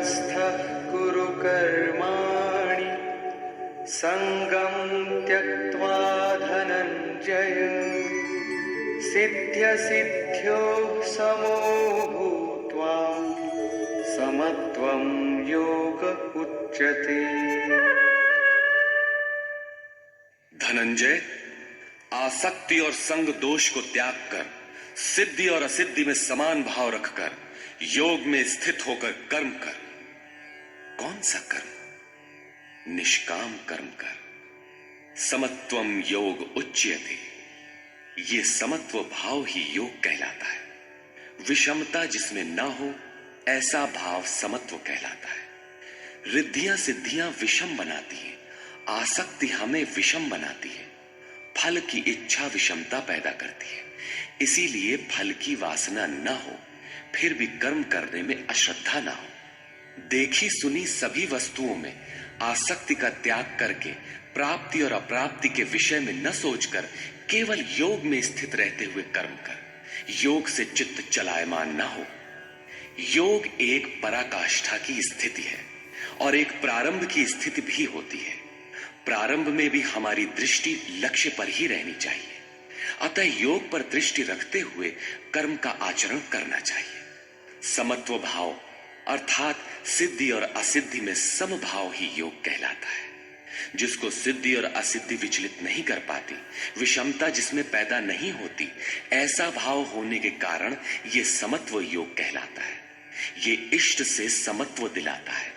मत्स्थः कुरु कर्माणि संगं त्यक्त्वा धनञ्जय सिद्ध्यसिद्ध्योः समो भूत्वा समत्वं योग उच्यते। धनंजय, आसक्ति और संग दोष को त्याग कर सिद्धि और असिद्धि में समान भाव रखकर योग में स्थित होकर कर्म कर। कौन सा कर्म? निष्काम कर्म कर। समत्वम योग उच्यते। ये समत्व भाव ही योग कहलाता है। विषमता जिसमें ना हो ऐसा भाव समत्व कहलाता है। रिद्धियां सिद्धियां विषम बनाती हैं, आसक्ति हमें विषम बनाती है, फल की इच्छा विषमता पैदा करती है। इसीलिए फल की वासना न हो फिर भी कर्म करने में अश्रद्धा ना हो। देखी सुनी सभी वस्तुओं में आसक्ति का त्याग करके प्राप्ति और अप्राप्ति के विषय में न सोचकर केवल योग में स्थित रहते हुए कर्म कर। योग से चित्त चलायमान न हो। योग एक पराकाष्ठा की स्थिति है और एक प्रारंभ की स्थिति भी होती है। प्रारंभ में भी हमारी दृष्टि लक्ष्य पर ही रहनी चाहिए। अतः योग पर दृष्टि रखते हुए कर्म का आचरण करना चाहिए। समत्व भाव अर्थात सिद्धि और असिद्धि में समभाव ही योग कहलाता है। जिसको सिद्धि और असिद्धि विचलित नहीं कर पाती, विषमता जिसमें पैदा नहीं होती, ऐसा भाव होने के कारण यह समत्व योग कहलाता है। ये इष्ट से समत्व दिलाता है,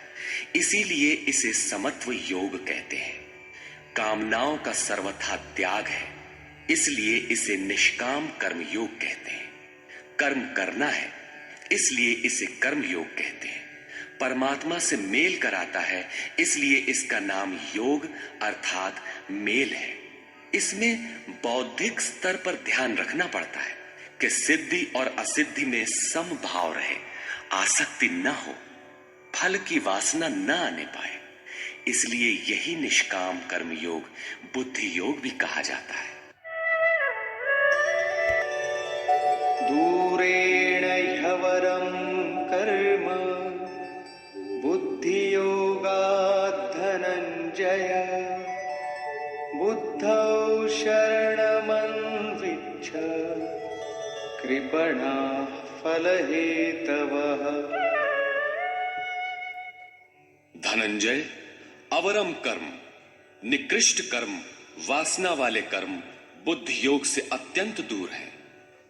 इसीलिए इसे समत्व योग कहते हैं। कामनाओं का सर्वथा त्याग है, इसलिए इसे निष्काम कर्म योग कहते हैं। कर्म करना है, इसलिए इसे कर्म योग कहते हैं। परमात्मा से मेल कराता है, इसलिए इसका नाम योग अर्थात मेल है। इसमें बौद्धिक स्तर पर ध्यान रखना पड़ता है कि सिद्धि और असिद्धि में समभाव रहे, आसक्ति न हो, फल की वासना न आने पाए। इसलिए यही निष्काम कर्म योग बुद्धि योग भी कहा जाता है। दूरेण ह्यवरं कर्म बुद्धि योगात् धनञ्जय बुद्धौ शरणमन्विच्छ कृपणाः फलहेतवः। धनंजय, अवरम कर्म, निकृष्ट कर्म, वासना वाले कर्म बुद्धि योग से अत्यंत दूर है।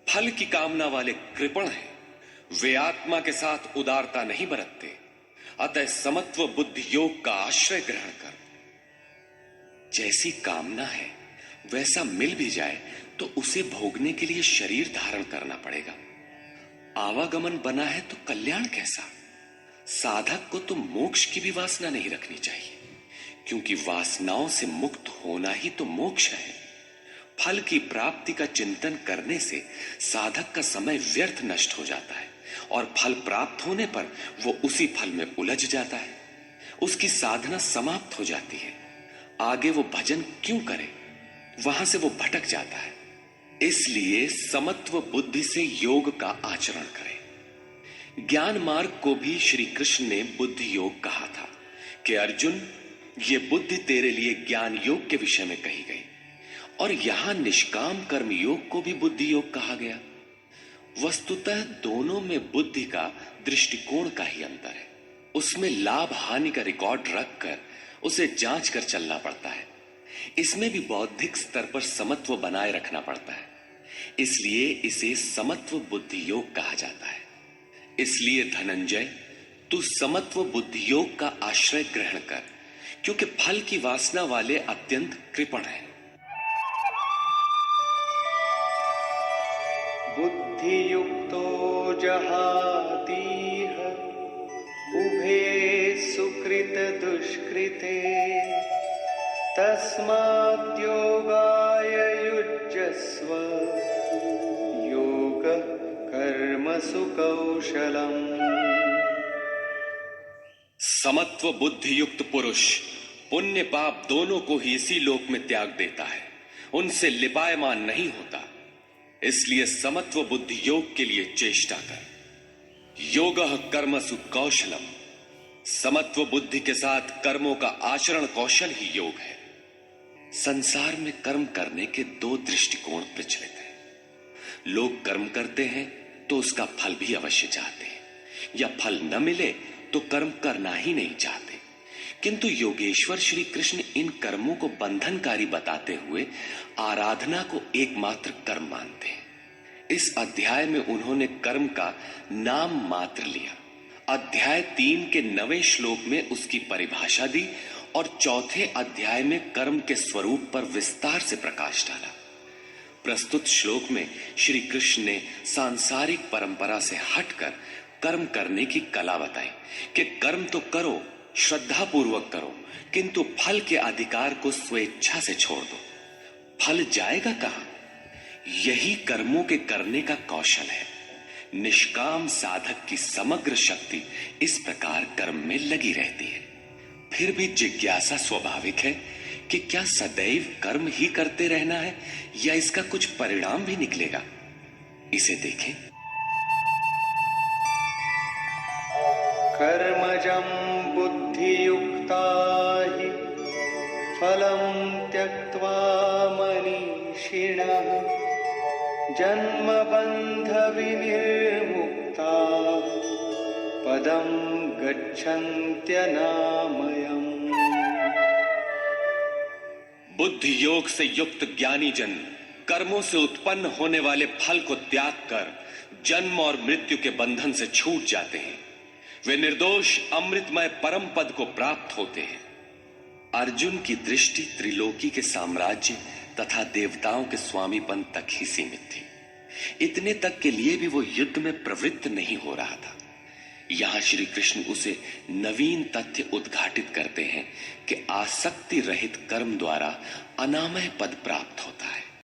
फल की कामना वाले कृपण हैं। वे आत्मा के साथ उदारता नहीं बरतते। अतः समत्व बुद्धि योग का आश्रय ग्रहण कर। जैसी कामना है वैसा मिल भी जाए तो उसे भोगने के लिए शरीर धारण करना पड़ेगा। आवागमन बना है तो कल्याण कैसा? साधक को तो मोक्ष की भी वासना नहीं रखनी चाहिए, क्योंकि वासनाओं से मुक्त होना ही तो मोक्ष है। फल की प्राप्ति का चिंतन करने से साधक का समय व्यर्थ नष्ट हो जाता है और फल प्राप्त होने पर वो उसी फल में उलझ जाता है। उसकी साधना समाप्त हो जाती है। आगे वो भजन क्यों करे? वहां से वो भटक जाता है। इसलिए समत्व बुद्धि से योग का आचरण करें। ज्ञान मार्ग को भी श्री कृष्ण ने बुद्धि योग कहा था कि अर्जुन, ये बुद्धि तेरे लिए ज्ञान योग के विषय में कही गई। और यहां निष्काम कर्म योग को भी बुद्धि योग कहा गया। वस्तुतः दोनों में बुद्धि का दृष्टिकोण का ही अंतर है। उसमें लाभ हानि का रिकॉर्ड रखकर उसे जांच कर चलना पड़ता है। इसमें भी बौद्धिक स्तर पर समत्व बनाए रखना पड़ता है। इसलिए इसे समत्व बुद्धि योग कहा जाता है। इसलिए धनंजय, तू समत्व बुद्धि योग का आश्रय ग्रहण कर, क्योंकि फल की वासना वाले अत्यंत कृपण हैं। बुद्धि युक्तो जहातीह उभे सुकृत दुष्कृते तस्माद् योगाय युज्यस्व योग कर्मसु कौशलम्। समत्व बुद्धि युक्त पुरुष पुण्य पाप दोनों को ही इसी लोक में त्याग देता है, उनसे लिपायमान नहीं होता। इसलिए समत्व बुद्धि योग के लिए चेष्टा कर। योगः कर्मसु कौशलम। समत्व बुद्धि के साथ कर्मों का आचरण कौशल ही योग है। संसार में कर्म करने के दो दृष्टिकोण प्रचलित हैं। लोग कर्म करते हैं तो उसका फल भी अवश्य चाहते हैं, या फल न मिले तो कर्म करना ही नहीं चाहते। किंतु योगेश्वर श्री कृष्ण इन कर्मों को बंधनकारी बताते हुए आराधना को एकमात्र कर्म मानते हैं। इस अध्याय में उन्होंने कर्म का नाम मात्र लिया। अध्याय 3 के 9वें श्लोक में उसकी परिभाषा दी और चौथे अध्याय में कर्म के स्वरूप पर विस्तार से प्रकाश डाला। प्रस्तुत श्लोक में श्री कृष्ण ने सांसारिक परंपरा से हटकर कर्म करने की कला बताई कि कर्म तो करो, श्रद्धा पूर्वक करो, किंतु फल के अधिकार को स्वेच्छा से छोड़ दो। फल जाएगा कहां? यही कर्मों के करने का कौशल है। निष्काम साधक की समग्र शक्ति इस प्रकार कर्म में लगी रहती है। फिर भी जिज्ञासा स्वाभाविक है कि क्या सदैव कर्म ही करते रहना है या इसका कुछ परिणाम भी निकलेगा? इसे देखें। कर्मजं बुद्धियुक्ता हि फलं त्यक्त्वा मनीषिणः जन्मबन्धविनिर्मुक्ता पदं गच्छन्त्यनामयम्। बुद्धि योग से युक्त ज्ञानी जन कर्मों से उत्पन्न होने वाले फल को त्याग कर जन्म और मृत्यु के बंधन से छूट जाते हैं। वे निर्दोष अमृतमय परम पद को प्राप्त होते हैं। अर्जुन की दृष्टि त्रिलोकी के साम्राज्य तथा देवताओं के स्वामीपन तक ही सीमित थी। इतने तक के लिए भी वो युद्ध में प्रवृत्त नहीं हो रहा था। यहां श्री कृष्ण उसे नवीन तथ्य उद्घाटित करते हैं कि आसक्ति रहित कर्म द्वारा अनामय पद प्राप्त होता है।